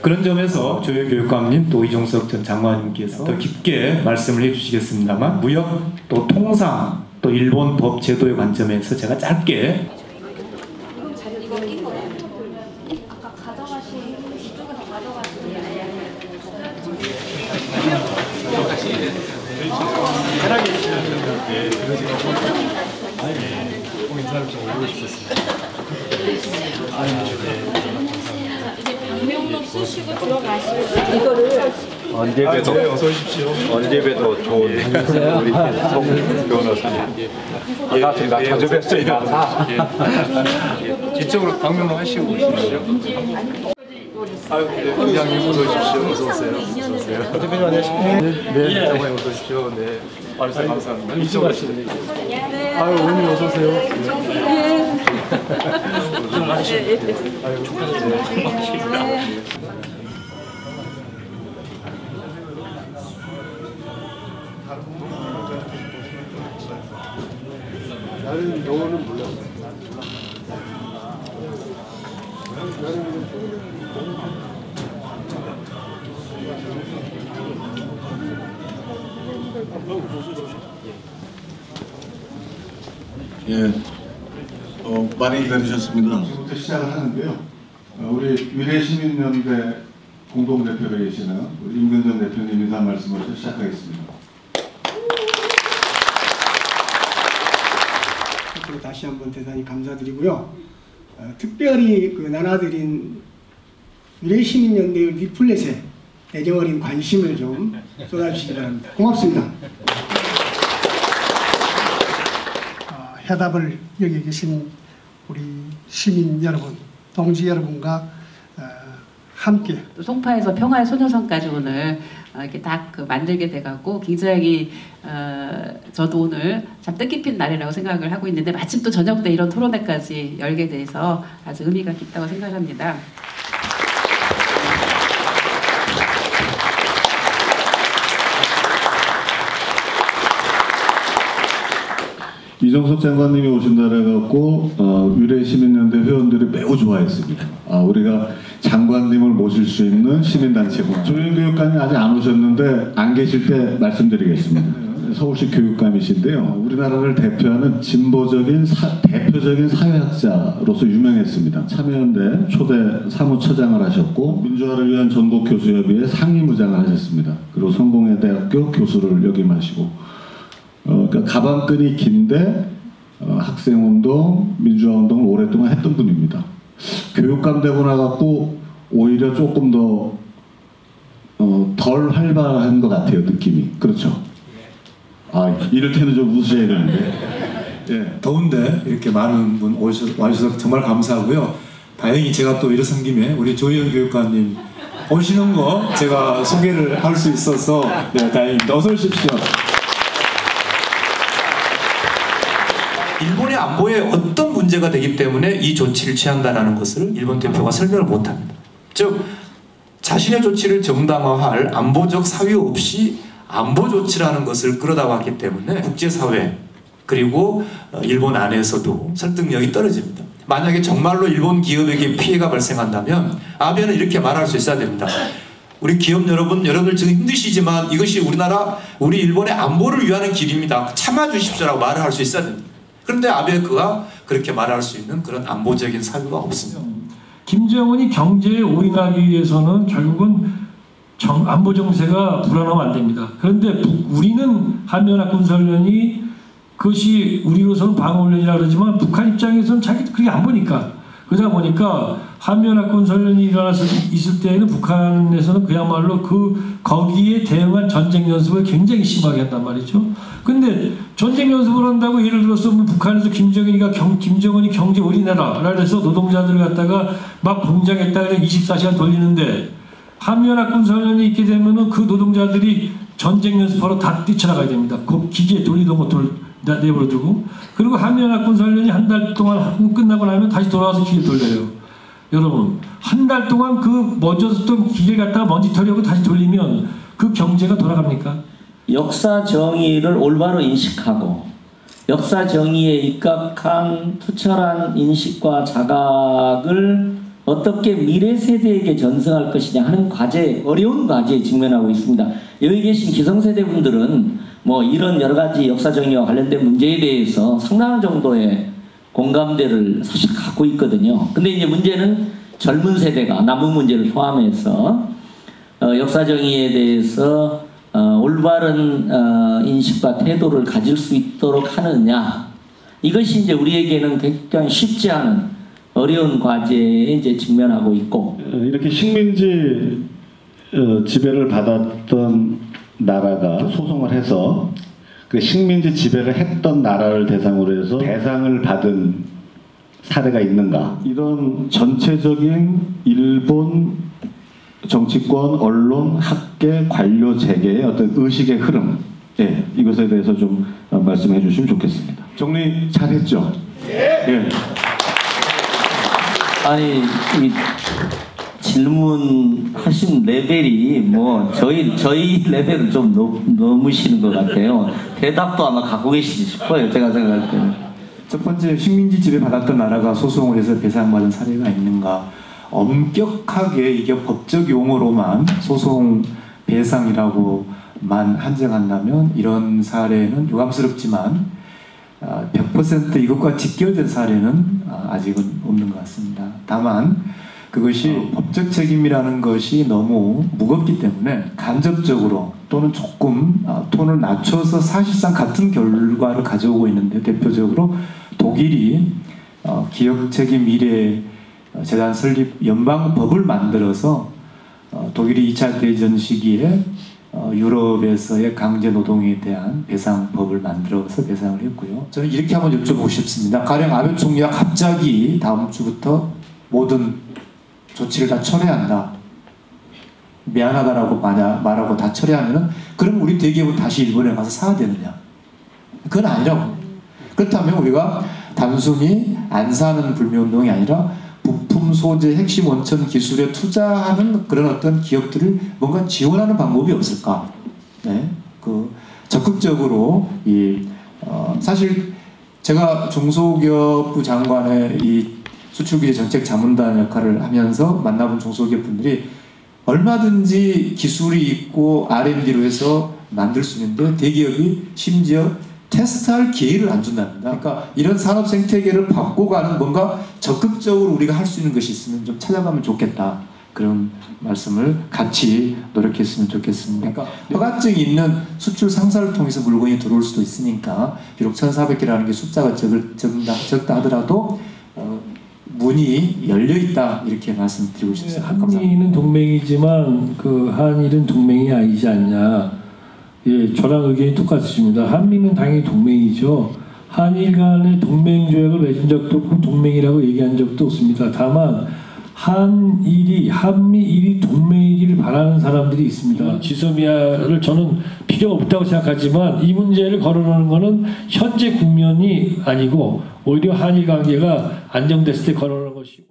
그런 점에서 조혜교육감님 또 이종석 전 장관님께서 더 깊게 말씀을 해주시겠습니다만 무역 또 통상 또 일본 법 제도의 관점에서 제가 짧게 아까 가져가신 이쪽에서 가져가신 편하게 해주시는데 꼭 인사를 좀 올리고 싶었습니다. 이제 방명록 쓰시고 들어가시고 이거를 언제 봬도 어서 오십시오. 언제 봬도 좋은 우리 송 변호사님. 반갑습니다. 자주 뵙습니다. 이쪽으로 방명록 하시고 오십시오. 아유, 원장님 어서 오십시오. 어서 오세요. 어서 오세요. 대표님 안녕하십니까? 네, 장관님 어서 오십시오. 네, 말씀 감사합니다. 이쪽으로 하시죠. 아유, 의원님 어서 오세요. 네. 아유, 축하드립니다. 나는 영어는 몰라. 예, 많이 기다리셨습니다. 지금부터 시작을 하는데요. 우리 위례시민연대 공동대표가 계시는 우리 임근정 대표님 인사 말씀으로 시작하겠습니다. 다시 한번 대단히 감사드리고요. 특별히 그 나눠드린 위례시민연대의 리플렛에 애정어린 관심을 좀 쏟아주시기 바랍니다. 고맙습니다. 해답을 여기 계신 우리 시민 여러분, 동지 여러분과 함께 송파에서 평화의 소녀상까지 오늘 이렇게 딱 만들게 돼갖고 굉장히 저도 오늘 참 뜻깊은 날이라고 생각을 하고 있는데 마침 또 저녁 때 이런 토론회까지 열게 돼서 아주 의미가 깊다고 생각합니다. 이종석 장관님이 오신다 해갖고 위례시민연대 회원들이 매우 좋아했습니다. 우리가 장관님을 모실 수 있는 시민단체구나. 조현교육감이 아직 안 오셨는데 안 계실 때 말씀드리겠습니다. 서울시 교육감이신데요. 우리나라를 대표하는 진보적인 대표적인 사회학자로서 유명했습니다. 참여연대 초대 사무처장을 하셨고 민주화를 위한 전국교수협의회 상임의장을 하셨습니다. 그리고 성공회대학교 교수를 역임하시고 그러니까 가방끈이 긴데 학생운동, 민주화운동을 오랫동안 했던 분입니다. 교육감 되고 나갖고 오히려 조금 더 덜 활발한 것 같아요, 느낌이. 그렇죠? 이럴 때는 좀 웃으셔야 되는데. 예, 더운데 이렇게 많은 분 와주셔서 정말 감사하고요. 다행히 제가 또 일어선 김에 우리 조희연 교육관님 오시는 거 제가 소개를 할 수 있어서 네, 다행입니다. 어서 오십시오. 일본의 안보에 어떤 문제가 되기 때문에 이 조치를 취한다는 것을 일본 대표가 설명을 못합니다. 즉 자신의 조치를 정당화할 안보적 사유 없이 안보 조치라는 것을 끌어다 왔기 때문에 국제사회 그리고 일본 안에서도 설득력이 떨어집니다. 만약에 정말로 일본 기업에게 피해가 발생한다면 아베는 이렇게 말할 수 있어야 됩니다. 우리 기업 여러분들 지금 힘드시지만 이것이 우리 일본의 안보를 위하는 길입니다. 참아주십시오라고 말을 할 수 있어야 됩니다. 그런데 아베가 그렇게 말할 수 있는 그런 안보적인 사유가 없습니다. 김정은이 경제에 올인하기 위해서는 결국은 안보 정세가 불안하면 안 됩니다. 그런데 우리는 한미연합군사훈련이 그것이 우리로서는 방어훈련이라고 그러지만 북한 입장에서는 자기도 그렇게 안 보니까 그러다 보니까 한미연합군사훈련이 있을 때에는 북한에서는 그야말로 거기에 대응한 전쟁 연습을 굉장히 심하게 한단 말이죠. 근데 전쟁 연습을 한다고 예를 들어서 북한에서 김정은이 경제 올인해라 그래서 노동자들을 갖다가 막 공장에다가 24시간 돌리는데 한미연합군사훈련이 있게 되면은 그 노동자들이 전쟁 연습하러 다 뛰쳐나가야 됩니다. 그 기계에 돌리던 것들 내버려두고 그리고 한미연합군사훈련이 한 달 동안 끝나고 나면 다시 돌아와서 기계 돌려요. 여러분 한 달 동안 그 멎었던 기계 갖다가 먼지 털려고 다시 돌리면 그 경제가 돌아갑니까? 역사 정의를 올바로 인식하고 역사 정의에 입각한 투철한 인식과 자각을 어떻게 미래 세대에게 전승할 것이냐 하는 과제, 어려운 과제에 직면하고 있습니다. 여기 계신 기성세대 분들은 뭐 이런 여러 가지 역사정의와 관련된 문제에 대해서 상당한 정도의 공감대를 사실 갖고 있거든요. 근데 이제 문제는 젊은 세대가 남은 문제를 포함해서 역사정의에 대해서 올바른 인식과 태도를 가질 수 있도록 하느냐, 이것이 이제 우리에게는 굉장히 쉽지 않은 어려운 과제에 이제 직면하고 있고, 이렇게 식민지 지배를 받았던 나라가 소송을 해서 그 식민지 지배를 했던 나라를 대상으로 해서 대상을 받은 사례가 있는가? 이런 전체적인 일본 정치권, 언론, 학계, 관료 재계의 어떤 의식의 흐름, 이것에 대해서 좀 말씀해 주시면 좋겠습니다. 정리 잘했죠? 예. 아니 이 질문하신 레벨이 뭐 저희 레벨을 좀 넘으시는 것 같아요. 대답도 아마 갖고 계시지 싶어요. 제가 생각할 때는. 첫 번째, 식민지 지배 받았던 나라가 소송을 해서 배상받은 사례가 있는가? 엄격하게 이게 법적 용어로만 소송 배상이라고만 한정한다면 이런 사례는 유감스럽지만 100% 이것과 직결된 사례는 아직은 없는 것 같습니다. 다만 그것이 법적 책임이라는 것이 너무 무겁기 때문에 간접적으로 또는 조금 톤을 낮춰서 사실상 같은 결과를 가져오고 있는데, 대표적으로 독일이 기억책임 미래 재단 설립 연방법을 만들어서 독일이 2차 대전 시기에 유럽에서의 강제 노동에 대한 배상법을 만들어서 배상을 했고요. 저는 이렇게 한번 여쭤보고 싶습니다. 가령 아베 총리가 갑자기 다음 주부터 모든 조치를 다 철회한다, 미안하다라고 말하고 다 철회하면은 그럼 우리 대기업은 다시 일본에 가서 사야 되느냐? 그건 아니라고. 그렇다면 우리가 단순히 안 사는 불매운동이 아니라 부품 소재 핵심 원천 기술에 투자하는 그런 어떤 기업들을 뭔가 지원하는 방법이 없을까? 네, 적극적으로 사실 제가 중소기업부 장관의 이 수출규제 정책 자문단 역할을 하면서 만나본 중소기업 분들이 얼마든지 기술이 있고 R&D로 해서 만들 수 있는데 대기업이 심지어 테스트할 기회를 안 준답니다. 그러니까 이런 산업 생태계를 바꿔가는 뭔가 적극적으로 우리가 할 수 있는 것이 있으면 좀 찾아가면 좋겠다. 그런 말씀을 같이 노력했으면 좋겠습니다. 그러니까 허가증이 있는 수출 상사를 통해서 물건이 들어올 수도 있으니까 비록 1,400개라는 게 숫자가 적다 하더라도 문이 열려있다, 이렇게 말씀드리고 싶습니다. 한미는 동맹이지만 그 한일은 동맹이 아니지 않냐. 예, 저랑 의견이 똑같으십니다. 한미는 당연히 동맹이죠. 한일 간의 동맹 조약을 맺은 적도 없고 동맹이라고 얘기한 적도 없습니다. 다만 한미일이 동맹이기를 바라는 사람들이 있습니다. 지소미아를 저는 필요 없다고 생각하지만 이 문제를 거론하는 것은 현재 국면이 아니고 오히려 한일 관계가 안정됐을 때 거론하는 것이